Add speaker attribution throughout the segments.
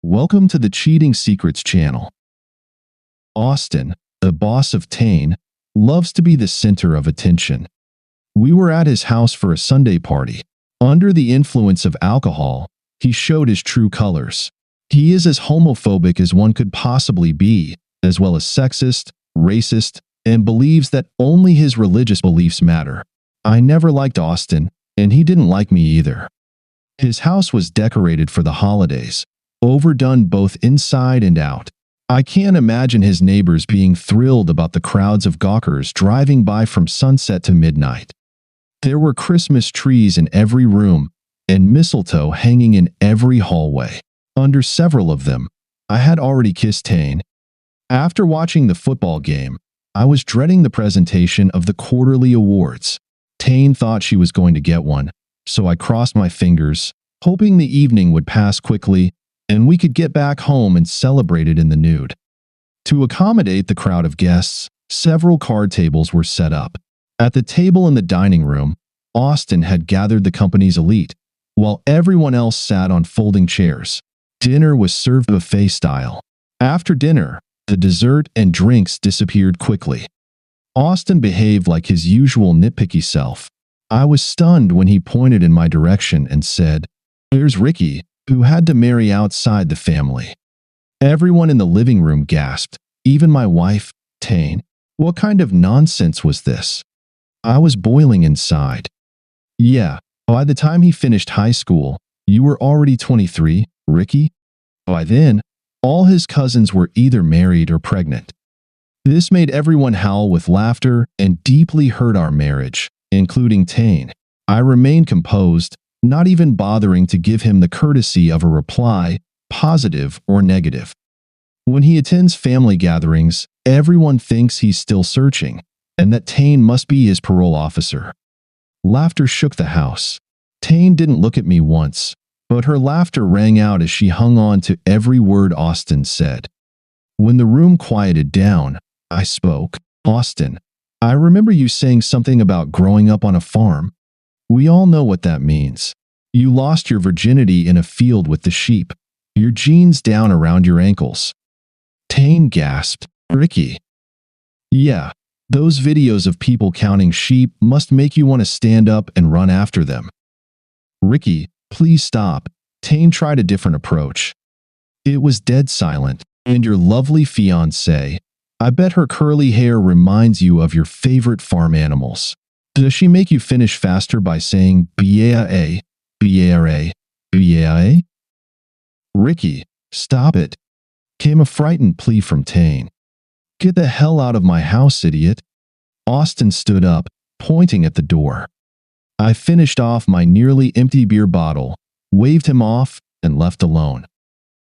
Speaker 1: Welcome to the Cheating Secrets channel. Austin, the boss of Tane, loves to be the center of attention. We were at his house for a Sunday party. Under the influence of alcohol, he showed his true colors. He is as homophobic as one could possibly be, as well as sexist, racist, and believes that only his religious beliefs matter. I never liked Austin, and he didn't like me either. His house was decorated for the holidays, overdone both inside and out. I can't imagine his neighbors being thrilled about the crowds of gawkers driving by from sunset to midnight. There were Christmas trees in every room and mistletoe hanging in every hallway. Under several of them, I had already kissed Tane. After watching the football game, I was dreading the presentation of the quarterly awards. Tane thought she was going to get one, so I crossed my fingers, hoping the evening would pass quickly and we could get back home and celebrate it in the nude. To accommodate the crowd of guests, several card tables were set up. At the table in the dining room, Austin had gathered the company's elite, while everyone else sat on folding chairs. Dinner was served buffet style. After dinner, the dessert and drinks disappeared quickly. Austin behaved like his usual nitpicky self. I was stunned when he pointed in my direction and said, "There's Ricky, who had to marry outside the family." Everyone in the living room gasped, even my wife, Tane. What kind of nonsense was this? I was boiling inside. Yeah, by the time he finished high school, you were already 23, Ricky? By then, all his cousins were either married or pregnant. This made everyone howl with laughter and deeply hurt our marriage, including Tane. I remained composed, not even bothering to give him the courtesy of a reply, positive or negative. When he attends family gatherings, everyone thinks he's still searching, and that Tane must be his parole officer. Laughter shook the house. Tane didn't look at me once, but her laughter rang out as she hung on to every word Austin said. When the room quieted down, I spoke. "Austin, I remember you saying something about growing up on a farm. We all know what that means. You lost your virginity in a field with the sheep, your jeans down around your ankles." Tane gasped. "Ricky." "Yeah, those videos of people counting sheep must make you want to stand up and run after them." "Ricky, please stop." Tane tried a different approach. It was dead silent. "And your lovely fiancée, I bet her curly hair reminds you of your favorite farm animals. Does she make you finish faster by saying B-A-A, B-A-R-A, B-A-A?" "Ricky, stop it," came a frightened plea from Tane. "Get the hell out of my house, idiot." Austin stood up, pointing at the door. I finished off my nearly empty beer bottle, waved him off, and left alone.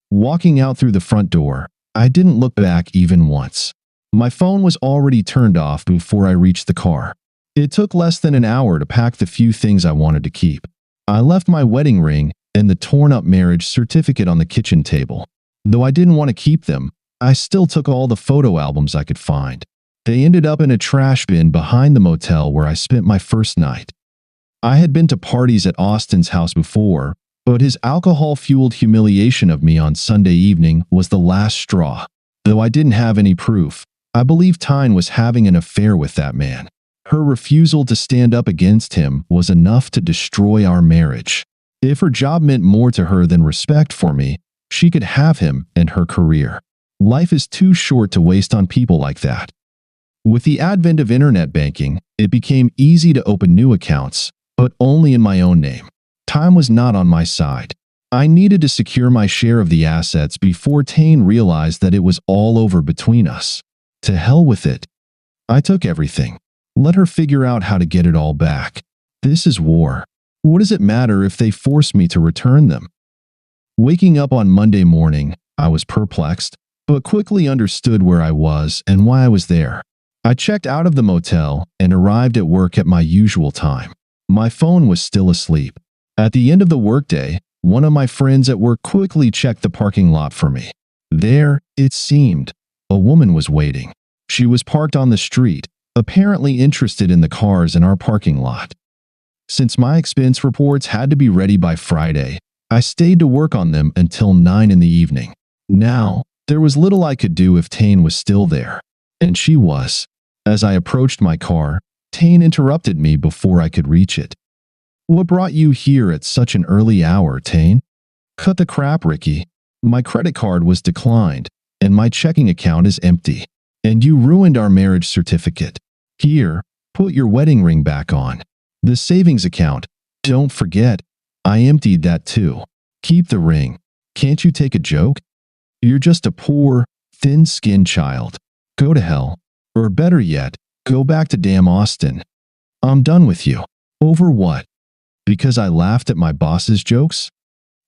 Speaker 1: Walking out through the front door, I didn't look back even once. My phone was already turned off before I reached the car. It took less than an hour to pack the few things I wanted to keep. I left my wedding ring and the torn-up marriage certificate on the kitchen table. Though I didn't want to keep them, I still took all the photo albums I could find. They ended up in a trash bin behind the motel where I spent my first night. I had been to parties at Austin's house before, but his alcohol-fueled humiliation of me on Sunday evening was the last straw. Though I didn't have any proof, I believe Tyne was having an affair with that man. Her refusal to stand up against him was enough to destroy our marriage. If her job meant more to her than respect for me, she could have him and her career. Life is too short to waste on people like that. With the advent of internet banking, it became easy to open new accounts, but only in my own name. Time was not on my side. I needed to secure my share of the assets before Tane realized that it was all over between us. To hell with it. I took everything. Let her figure out how to get it all back. This is war. What does it matter if they force me to return them? Waking up on Monday morning, I was perplexed, but quickly understood where I was and why I was there. I checked out of the motel and arrived at work at my usual time. My phone was still asleep. At the end of the workday, one of my friends at work quickly checked the parking lot for me. There, it seemed, a woman was waiting. She was parked on the street, apparently interested in the cars in our parking lot. Since my expense reports had to be ready by Friday, I stayed to work on them until 9 in the evening. Now, there was little I could do if Tane was still there. And she was. As I approached my car, Tane interrupted me before I could reach it. "What brought you here at such an early hour, Tane?" "Cut the crap, Ricky. My credit card was declined, and my checking account is empty. And you ruined our marriage certificate. Here, put your wedding ring back on. The savings account, don't forget, I emptied that too. Keep the ring. Can't you take a joke? You're just a poor, thin-skinned child. Go to hell. Or better yet, go back to damn Austin. I'm done with you." "Over what? Because I laughed at my boss's jokes?"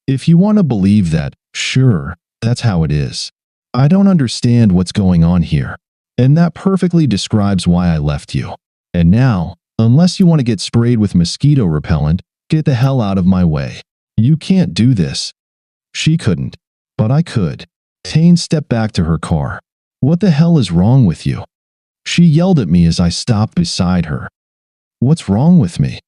Speaker 1: "If you want to believe that, sure, that's how it is. I don't understand what's going on here. And that perfectly describes why I left you. And now, unless you want to get sprayed with mosquito repellent, get the hell out of my way. You can't do this." She couldn't, but I could. Tane stepped back to her car. "What the hell is wrong with you?" She yelled at me as I stopped beside her. What's wrong with me?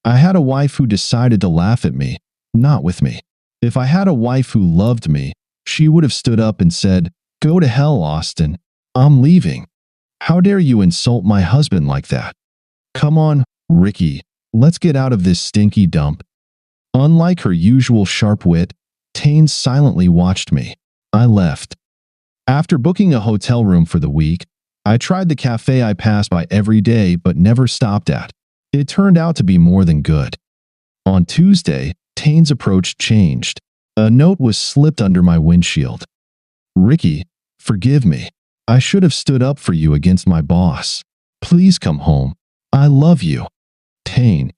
Speaker 1: I had a wife who decided to laugh at me, not with me. If I had a wife who loved me, she would have stood up and said, "Go to hell, Austin. I'm leaving. How dare you insult my husband like that? Come on, Ricky, let's get out of this stinky dump." Unlike her usual sharp wit, Tane silently watched me. I left. After booking a hotel room for the week, I tried the cafe I passed by every day but never stopped at. It turned out to be more than good. On Tuesday, Tane's approach changed. A note was slipped under my windshield. "Ricky, forgive me. I should have stood up for you against my boss. Please come home. I love you. Tane."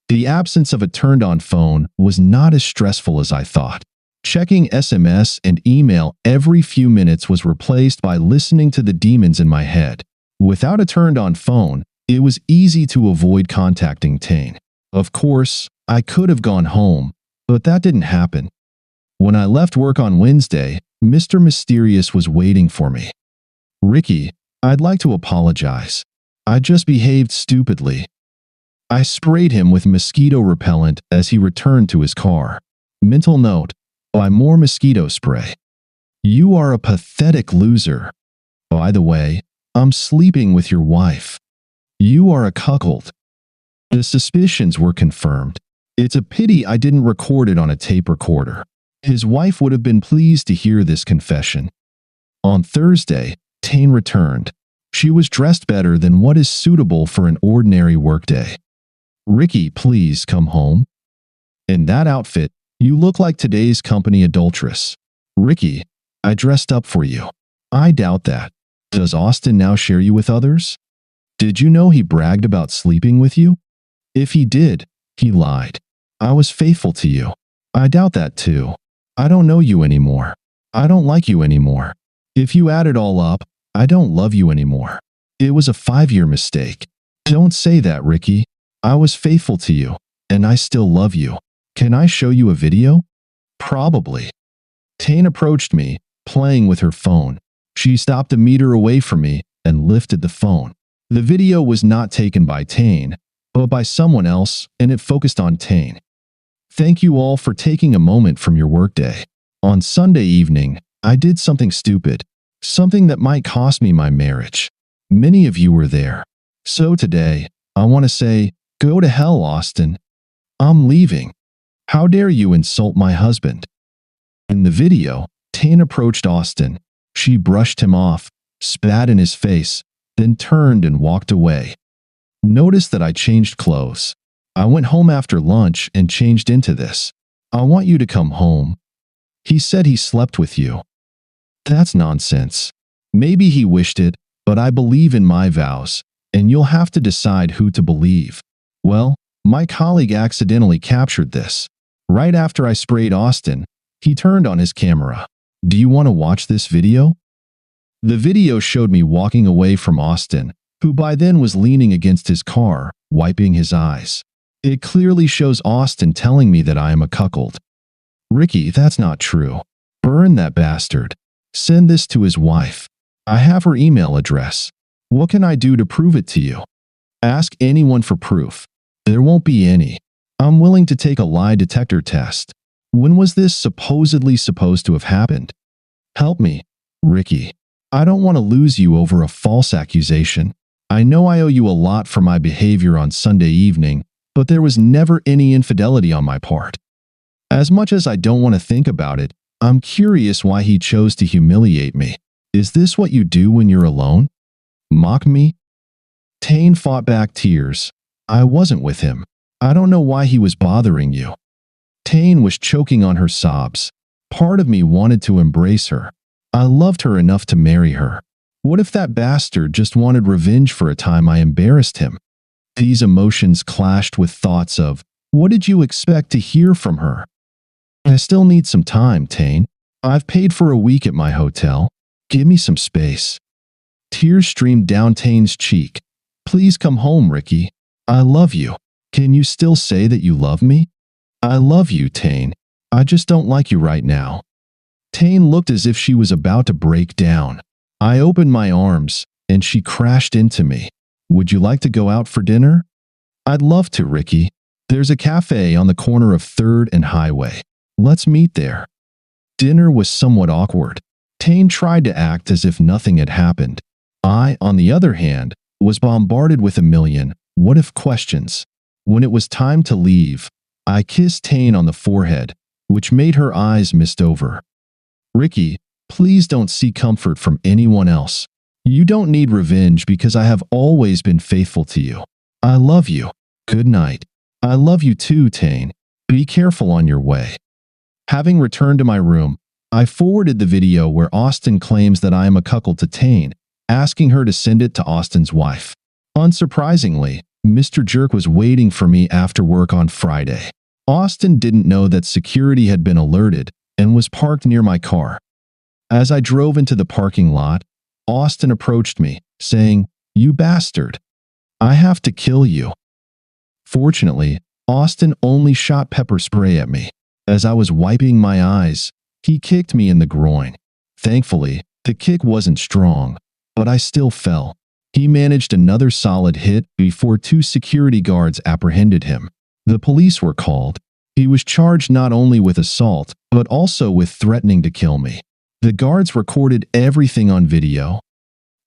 Speaker 1: The absence of a turned-on phone was not as stressful as I thought. Checking SMS and email every few minutes was replaced by listening to the demons in my head. Without a turned-on phone, it was easy to avoid contacting Tane. Of course, I could have gone home, but that didn't happen. When I left work on Wednesday, Mr. Mysterious was waiting for me. "Ricky, I'd like to apologize. I just behaved stupidly." I sprayed him with mosquito repellent as he returned to his car. Mental note: buy more mosquito spray. "You are a pathetic loser. By the way, I'm sleeping with your wife. You are a cuckold." The suspicions were confirmed. It's a pity I didn't record it on a tape recorder. His wife would have been pleased to hear this confession. On Thursday, Tane returned. She was dressed better than what is suitable for an ordinary workday. "Ricky, please come home. In that outfit, you look like today's company adulteress." "Ricky, I dressed up for you." "I doubt that. Does Austin now share you with others? Did you know he bragged about sleeping with you? If he did, he lied. I was faithful to you." "I doubt that too. I don't know you anymore. I don't like you anymore. If you add it all up, I don't love you anymore. It was a 5-year mistake." "Don't say that, Ricky. I was faithful to you, and I still love you. Can I show you a video?" "Probably." Tane approached me, playing with her phone. She stopped a meter away from me and lifted the phone. The video was not taken by Tane, but by someone else, and it focused on Tane. "Thank you all for taking a moment from your workday. On Sunday evening, I did something stupid, something that might cost me my marriage. Many of you were there. So today, I want to say, go to hell, Austin. I'm leaving. How dare you insult my husband?" In the video, Tane approached Austin. She brushed him off, spat in his face, then turned and walked away. Notice that I changed clothes. I went home after lunch and changed into this. "I want you to come home. He said he slept with you." That's nonsense. Maybe he wished it, but I believe in my vows, and you'll have to decide who to believe. Well, my colleague accidentally captured this. Right after I sprayed Austin, he turned on his camera. Do you want to watch this video? The video showed me walking away from Austin, who by then was leaning against his car, wiping his eyes. It clearly shows Austin telling me that I am a cuckold. "Ricky, that's not true. Burn that bastard. Send this to his wife. I have her email address. What can I do to prove it to you? Ask anyone for proof. There won't be any. I'm willing to take a lie detector test. When was this supposedly supposed to have happened? Help me, Ricky. I don't want to lose you over a false accusation. I know I owe you a lot for my behavior on Sunday evening, but there was never any infidelity on my part. As much as I don't want to think about it, I'm curious why he chose to humiliate me. Is this what you do when you're alone? Mock me? Tane fought back tears. I wasn't with him. I don't know why he was bothering you. Tane was choking on her sobs. Part of me wanted to embrace her. I loved her enough to marry her. What if that bastard just wanted revenge for a time I embarrassed him? These emotions clashed with thoughts of, what did you expect to hear from her? I still need some time, Tane. I've paid for a week at my hotel. Give me some space. Tears streamed down Tane's cheek. Please come home, Ricky. I love you. Can you still say that you love me? I love you, Tane. I just don't like you right now. Tane looked as if she was about to break down. I opened my arms, and she crashed into me. Would you like to go out for dinner? I'd love to, Ricky. There's a cafe on the corner of 3rd and Highway. Let's meet there. Dinner was somewhat awkward. Tane tried to act as if nothing had happened. I, on the other hand, was bombarded with a million what-if questions. When it was time to leave, I kissed Tane on the forehead, which made her eyes mist over. Ricky, please don't seek comfort from anyone else. You don't need revenge because I have always been faithful to you. I love you. Good night. I love you too, Tane. Be careful on your way. Having returned to my room, I forwarded the video where Austin claims that I am a cuckold to Tane, asking her to send it to Austin's wife. Unsurprisingly, Mr. Jerk was waiting for me after work on Friday. Austin didn't know that security had been alerted and was parked near my car. As I drove into the parking lot, Austin approached me, saying, "You bastard. I have to kill you." Fortunately, Austin only shot pepper spray at me. As I was wiping my eyes, he kicked me in the groin. Thankfully, the kick wasn't strong, but I still fell. He managed another solid hit before 2 security guards apprehended him. The police were called. He was charged not only with assault, but also with threatening to kill me. The guards recorded everything on video.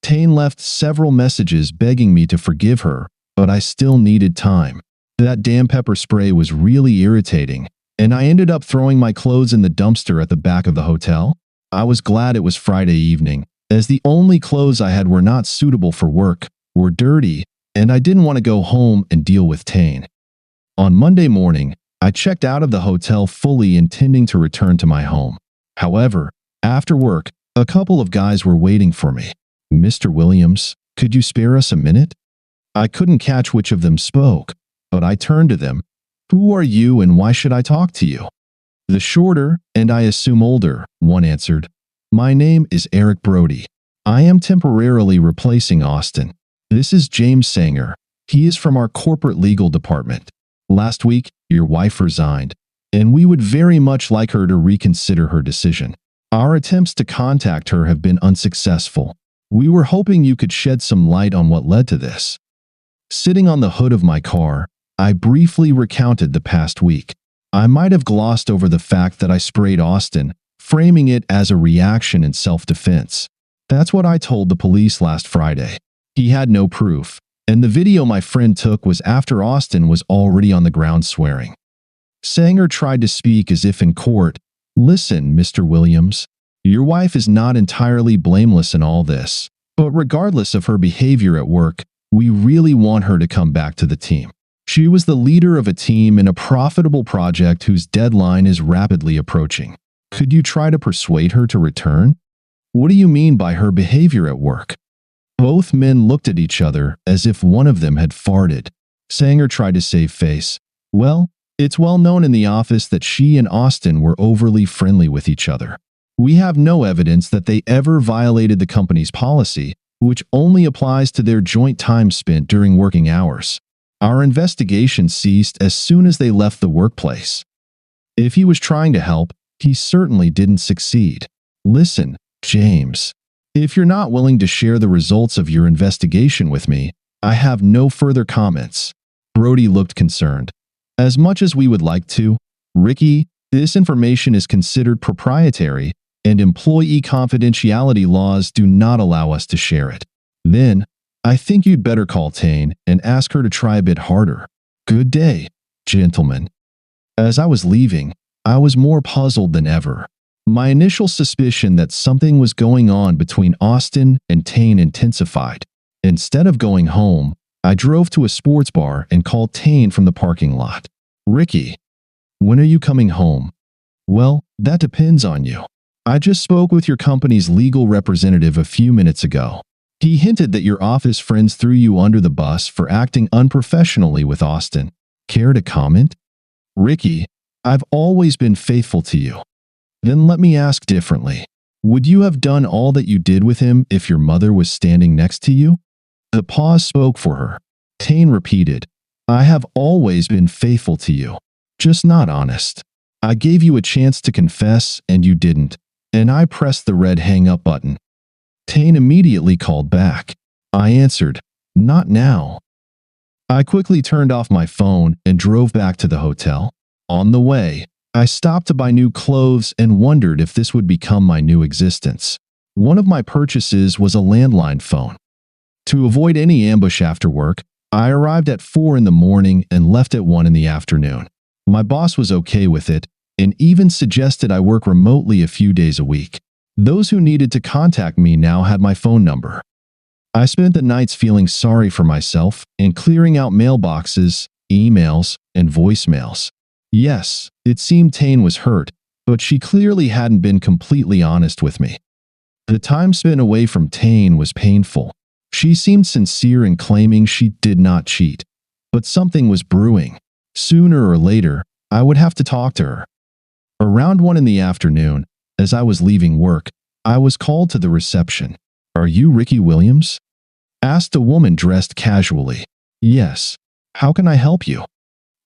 Speaker 1: Tane left several messages begging me to forgive her, but I still needed time. That damn pepper spray was really irritating, and I ended up throwing my clothes in the dumpster at the back of the hotel. I was glad it was Friday evening, as the only clothes I had were not suitable for work, were dirty, and I didn't want to go home and deal with Tane. On Monday morning, I checked out of the hotel fully intending to return to my home. However, after work, a couple of guys were waiting for me. "Mr. Williams, could you spare us a minute?" I couldn't catch which of them spoke, but I turned to them. "Who are you and why should I talk to you?" The shorter, and I assume older, one answered, "My name is Eric Brody. I am temporarily replacing Austin. This is James Sanger. He is from our corporate legal department. Last week, your wife resigned, and we would very much like her to reconsider her decision. Our attempts to contact her have been unsuccessful. We were hoping you could shed some light on what led to this." Sitting on the hood of my car, I briefly recounted the past week. I might have glossed over the fact that I sprayed Austin, framing it as a reaction in self-defense. That's what I told the police last Friday. He had no proof, and the video my friend took was after Austin was already on the ground swearing. Sanger tried to speak as if in court. "Listen, Mr. Williams, your wife is not entirely blameless in all this, but regardless of her behavior at work, we really want her to come back to the team. She was the leader of a team in a profitable project whose deadline is rapidly approaching. Could you try to persuade her to return?" "What do you mean by her behavior at work?" Both men looked at each other as if one of them had farted. Sanger tried to save face. "Well, it's well known in the office that she and Austin were overly friendly with each other. We have no evidence that they ever violated the company's policy, which only applies to their joint time spent during working hours. Our investigation ceased as soon as they left the workplace. If he was trying to help, he certainly didn't succeed. Listen, James, if you're not willing to share the results of your investigation with me, I have no further comments." Brody looked concerned. "As much as we would like to, Ricky, This information is considered proprietary, and employee confidentiality laws do not allow us to share it. Then, I think you'd better call Tane and ask her to try a bit harder. Good day, gentlemen. As I was leaving, I was more puzzled than ever. My initial suspicion that something was going on between Austin and Tane intensified. Instead of going home, I drove to a sports bar and called Tane from the parking lot. Ricky, when are you coming home? Well, that depends on you. I just spoke with your company's legal representative a few minutes ago. He hinted that your office friends threw you under the bus for acting unprofessionally with Austin. Care to comment? Ricky, I've always been faithful to you. Then let me ask differently. Would you have done all that you did with him if your mother was standing next to you? The pause spoke for her. Tane repeated, I have always been faithful to you, just not honest. I gave you a chance to confess and you didn't, and I pressed the red hang-up button. Tane immediately called back. I answered, not now. I quickly turned off my phone and drove back to the hotel. On the way, I stopped to buy new clothes and wondered if this would become my new existence. One of my purchases was a landline phone. To avoid any ambush after work, I arrived at 4 in the morning and left at 1 in the afternoon. My boss was okay with it and even suggested I work remotely a few days a week. Those who needed to contact me now had my phone number. I spent the nights feeling sorry for myself and clearing out mailboxes, emails, and voicemails. Yes, it seemed Tane was hurt, but she clearly hadn't been completely honest with me. The time spent away from Tane was painful. She seemed sincere in claiming she did not cheat, but something was brewing. Sooner or later, I would have to talk to her. Around 1 in the afternoon, as I was leaving work, I was called to the reception. Are you Ricky Williams? Asked a woman dressed casually. Yes. How can I help you?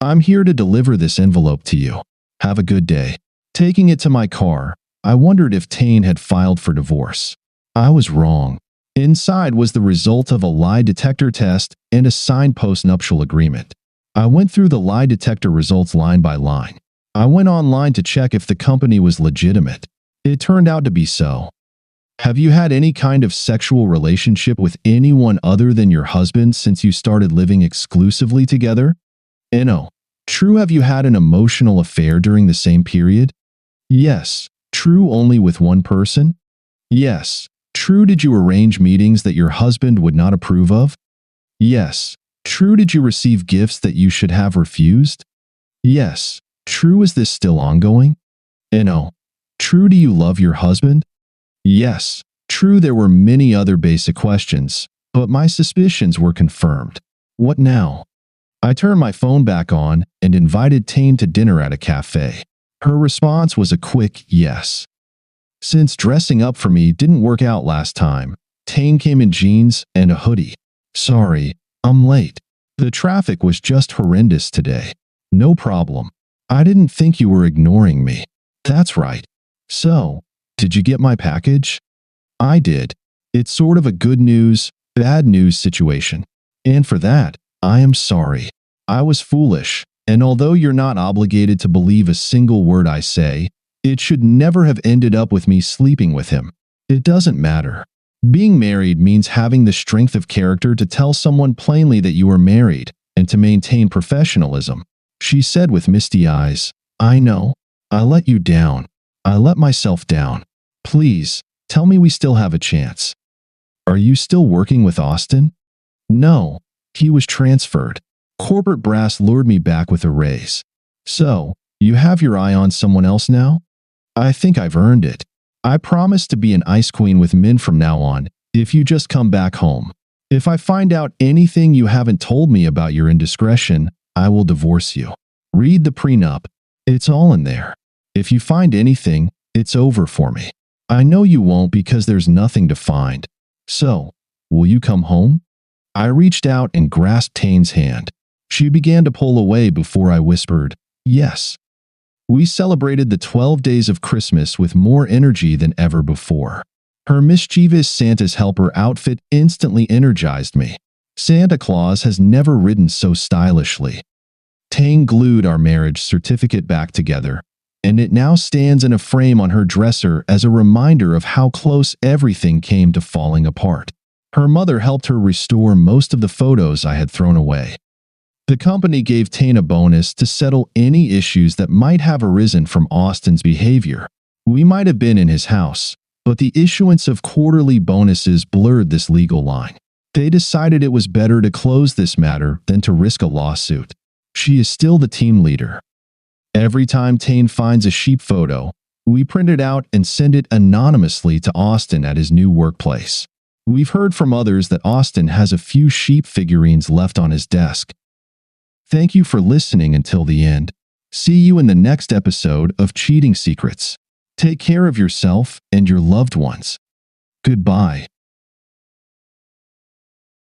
Speaker 1: I'm here to deliver this envelope to you. Have a good day. Taking it to my car, I wondered if Tane had filed for divorce. I was wrong. Inside was the result of a lie detector test and a signed post-nuptial agreement. I went through the lie detector results line by line. I went online to check if the company was legitimate. It turned out to be so. Have you had any kind of sexual relationship with anyone other than your husband since you started living exclusively together? No. True, have you had an emotional affair during the same period? Yes. True, only with one person? Yes. True, did you arrange meetings that your husband would not approve of? Yes. True, did you receive gifts that you should have refused? Yes. True, is this still ongoing? No. True, do you love your husband? Yes. True, there were many other basic questions, but my suspicions were confirmed. What now? I turned my phone back on and invited Tane to dinner at a cafe. Her response was a quick yes. Since dressing up for me didn't work out last time, Tane came in jeans and a hoodie. Sorry, I'm late. The traffic was just horrendous today. No problem. I didn't think you were ignoring me. That's right. So, did you get my package? I did. It's sort of a good news, bad news situation. And for that, I am sorry. I was foolish, and although you're not obligated to believe a single word I say, it should never have ended up with me sleeping with him. It doesn't matter. Being married means having the strength of character to tell someone plainly that you are married and to maintain professionalism. She said with misty eyes, I know. I let you down. I let myself down. Please, tell me we still have a chance. Are you still working with Austin? No. He was transferred. Corporate brass lured me back with a raise. So, you have your eye on someone else now? I think I've earned it. I promise to be an ice queen with men from now on, if you just come back home. If I find out anything you haven't told me about your indiscretion, I will divorce you. Read the prenup. It's all in there. If you find anything, it's over for me. I know you won't because there's nothing to find. So, will you come home? I reached out and grasped Tane's hand. She began to pull away before I whispered, yes. We celebrated the 12 days of Christmas with more energy than ever before. Her mischievous Santa's helper outfit instantly energized me. Santa Claus has never ridden so stylishly. Tane glued our marriage certificate back together, and it now stands in a frame on her dresser as a reminder of how close everything came to falling apart. Her mother helped her restore most of the photos I had thrown away. The company gave Tane a bonus to settle any issues that might have arisen from Austin's behavior. We might have been in his house, but the issuance of quarterly bonuses blurred this legal line. They decided it was better to close this matter than to risk a lawsuit. She is still the team leader. Every time Tane finds a sheep photo, we print it out and send it anonymously to Austin at his new workplace. We've heard from others that Austin has a few sheep figurines left on his desk. Thank you for listening until the end. See you in the next episode of Cheating Secrets. Take care of yourself and your loved ones. Goodbye.